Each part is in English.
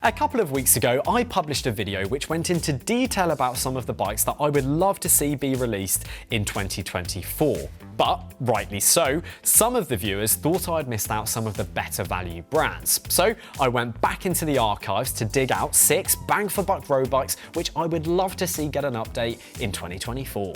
A couple of weeks ago, I published a video which went into detail about some of the bikes that I would love to see be released in 2024. But, rightly so, some of the viewers thought I'd missed out some of the better value brands. So I went back into the archives to dig out 6 bang-for-buck road bikes which I would love to see get an update in 2024.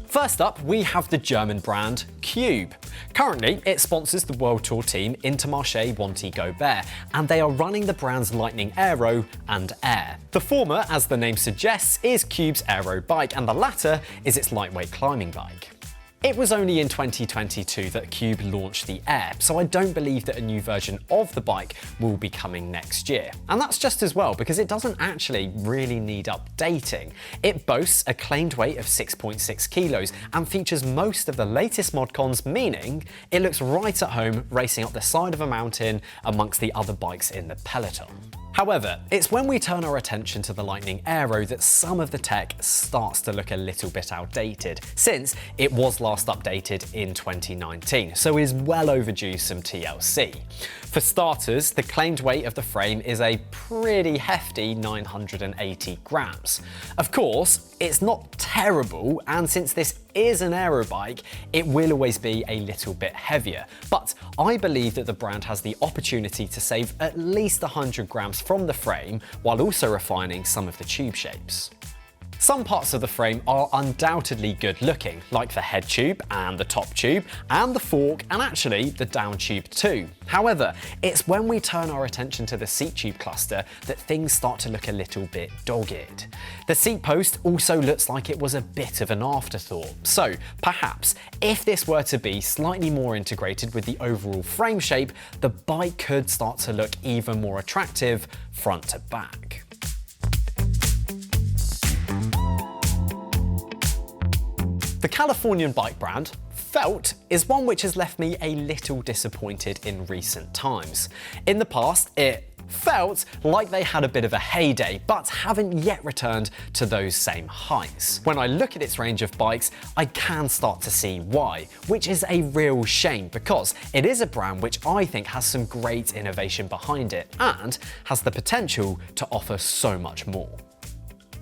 First up, we have the German brand Cube. Currently, it sponsors the World Tour team Intermarché Wanty-Gobert, and they are running the brand's Lightning Aero and Air. The former, as the name suggests, is Cube's aero bike, and the latter is its lightweight climbing bike. It was only in 2022 that Cube launched the Air, so I don't believe that a new version of the bike will be coming next year. And that's just as well, because it doesn't actually really need updating. It boasts a claimed weight of 6.6 kilos and features most of the latest modcons, meaning it looks right at home racing up the side of a mountain amongst the other bikes in the peloton. However, it's when we turn our attention to the Lightning Aero that some of the tech starts to look a little bit outdated, since it was last updated in 2019, so is well overdue some TLC. For starters, the claimed weight of the frame is a pretty hefty 980 grams. Of course, it's not terrible, and since this is an aero bike, it will always be a little bit heavier. But I believe that the brand has the opportunity to save at least 100 grams from the frame, while also refining some of the tube shapes. Some parts of the frame are undoubtedly good looking, like the head tube and the top tube and the fork and actually the down tube too. However, it's when we turn our attention to the seat tube cluster that things start to look a little bit dogged. The seat post also looks like it was a bit of an afterthought, so perhaps if this were to be slightly more integrated with the overall frame shape, the bike could start to look even more attractive front to back. The Californian bike brand Felt is one which has left me a little disappointed in recent times. In the past, it felt like they had a bit of a heyday, but haven't yet returned to those same heights. When I look at its range of bikes, I can start to see why, which is a real shame because it is a brand which I think has some great innovation behind it and has the potential to offer so much more.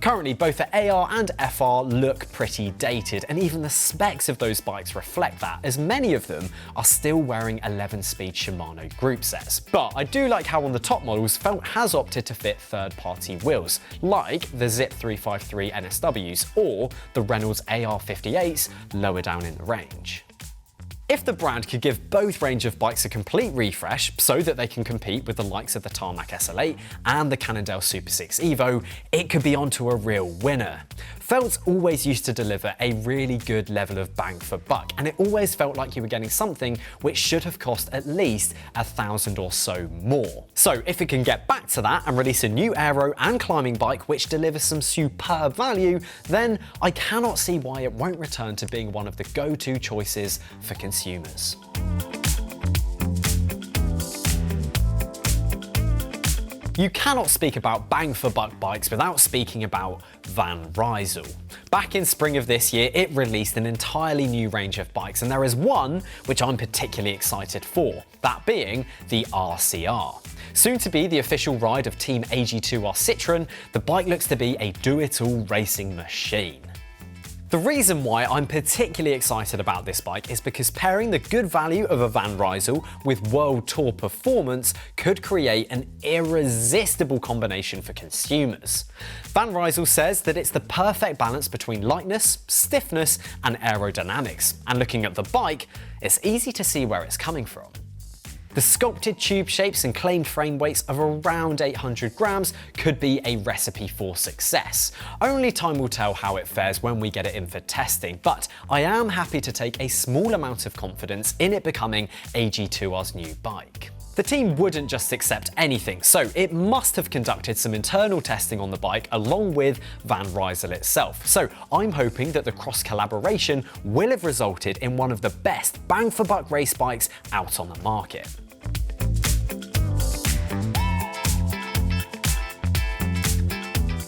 Currently, both the AR and FR look pretty dated, and even the specs of those bikes reflect that, as many of them are still wearing 11-speed Shimano group sets. But I do like how on the top models, Felt has opted to fit third-party wheels, like the Zip 353 NSWs or the Reynolds AR58s lower down in the range. If the brand could give both range of bikes a complete refresh so that they can compete with the likes of the Tarmac SL8 and the Cannondale Super 6 Evo, it could be onto a real winner. Felt always used to deliver a really good level of bang for buck, and it always felt like you were getting something which should have cost at least $1,000 or so more. So if it can get back to that and release a new aero and climbing bike which delivers some superb value, then I cannot see why it won't return to being one of the go-to choices for consumers. You cannot speak about bang-for-buck bikes without speaking about Van Rysel. Back in spring of this year, it released an entirely new range of bikes, and there is one which I'm particularly excited for, that being the RCR. Soon to be the official ride of Team AG2R Citroën, the bike looks to be a do-it-all racing machine. The reason why I'm particularly excited about this bike is because pairing the good value of a Van Rysel with World Tour performance could create an irresistible combination for consumers. Van Rysel says that it's the perfect balance between lightness, stiffness, and aerodynamics, and looking at the bike, it's easy to see where it's coming from. The sculpted tube shapes and claimed frame weights of around 800 grams could be a recipe for success. Only time will tell how it fares when we get it in for testing, but I am happy to take a small amount of confidence in it becoming AG2R's new bike. The team wouldn't just accept anything, so it must have conducted some internal testing on the bike along with Van Rysel itself. So I'm hoping that the cross-collaboration will have resulted in one of the best bang-for-buck race bikes out on the market.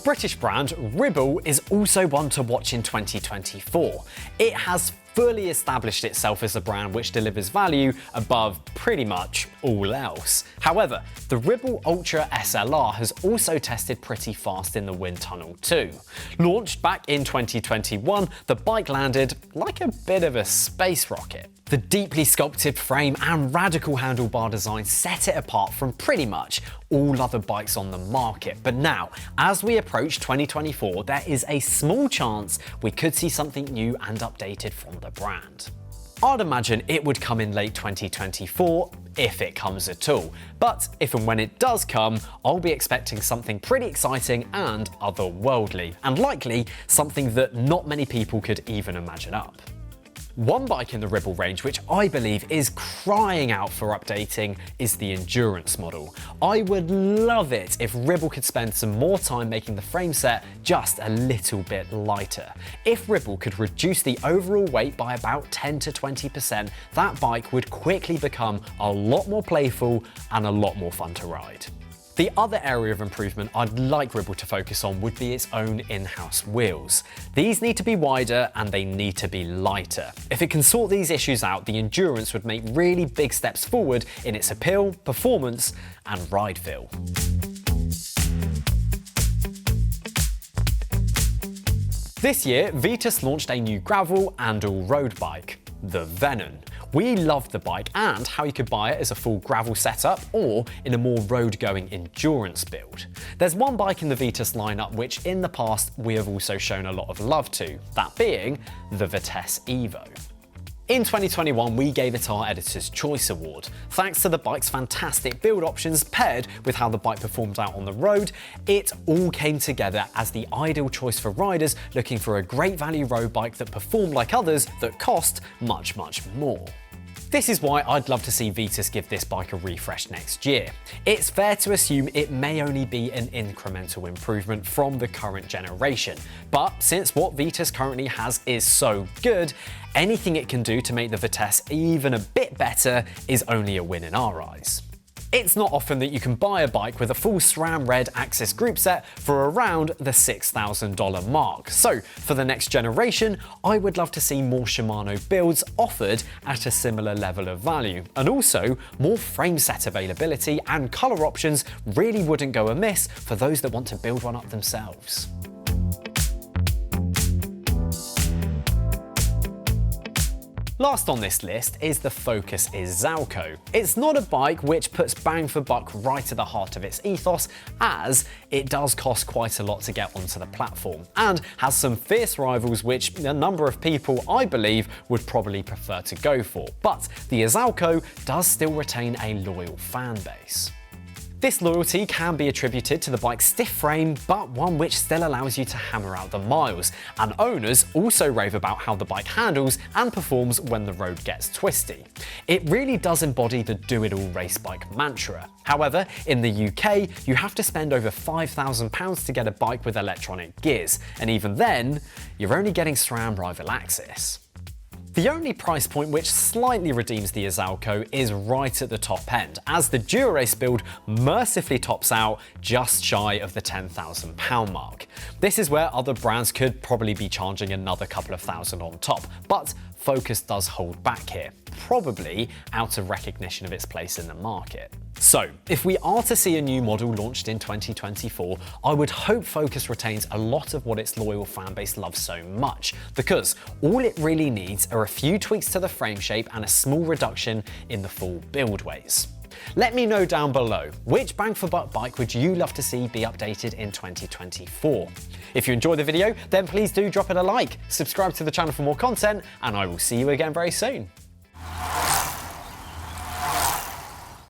British brand Ribble is also one to watch in 2024. It has fully established itself as a brand which delivers value above pretty much all else. However, the Ribble Ultra SLR has also tested pretty fast in the wind tunnel too. Launched back in 2021, the bike landed like a bit of a space rocket. The deeply sculpted frame and radical handlebar design set it apart from pretty much all other bikes on the market. But now, as we approach 2024, there is a small chance we could see something new and updated from the brand. I'd imagine it would come in late 2024, if it comes at all. But if and when it does come, I'll be expecting something pretty exciting and otherworldly, and likely something that not many people could even imagine up. One bike in the Ribble range which I believe is crying out for updating is the endurance model. I would love it if Ribble could spend some more time making the frame set just a little bit lighter. If Ribble could reduce the overall weight by about 10 to 20%, that bike would quickly become a lot more playful and a lot more fun to ride. The other area of improvement I'd like Ribble to focus on would be its own in-house wheels. These need to be wider and they need to be lighter. If it can sort these issues out, the Endurance would make really big steps forward in its appeal, performance, and ride feel. This year, Vitus launched a new gravel and all-road bike, the Venom. We loved the bike and how you could buy it as a full gravel setup or in a more road-going endurance build. There's one bike in the Vitus lineup which in the past we have also shown a lot of love to, that being the Vitus Evo. In 2021, we gave it our Editor's Choice Award. Thanks to the bike's fantastic build options paired with how the bike performed out on the road, it all came together as the ideal choice for riders looking for a great value road bike that performed like others that cost much more. This is why I'd love to see Vitus give this bike a refresh next year. It's fair to assume it may only be an incremental improvement from the current generation, but since what Vitus currently has is so good, anything it can do to make the Vitus even a bit better is only a win in our eyes. It's not often that you can buy a bike with a full SRAM Red Axis group set for around the $6,000 mark. So for the next generation, I would love to see more Shimano builds offered at a similar level of value. And also, more frame set availability and colour options really wouldn't go amiss for those that want to build one up themselves. Last on this list is the Focus Izalco. It's not a bike which puts bang for buck right at the heart of its ethos, as it does cost quite a lot to get onto the platform, and has some fierce rivals which a number of people, I believe, would probably prefer to go for. But the Izalco does still retain a loyal fan base. This loyalty can be attributed to the bike's stiff frame, but one which still allows you to hammer out the miles, and owners also rave about how the bike handles and performs when the road gets twisty. It really does embody the do-it-all race bike mantra. However, in the UK, you have to spend over £5,000 to get a bike with electronic gears, and even then, you're only getting SRAM Rival Axis. The only price point which slightly redeems the Izalco is right at the top end, as the Dura-Race build mercifully tops out just shy of the £10,000 mark. This is where other brands could probably be charging another couple of thousand on top, but Focus does hold back here, probably out of recognition of its place in the market. So, if we are to see a new model launched in 2024, I would hope Focus retains a lot of what its loyal fanbase loves so much, because all it really needs are a few tweaks to the frame shape and a small reduction in the full build weights. Let me know down below, which bang for buck bike would you love to see be updated in 2024? If you enjoyed the video, then please do drop it a like, subscribe to the channel for more content, and I will see you again very soon.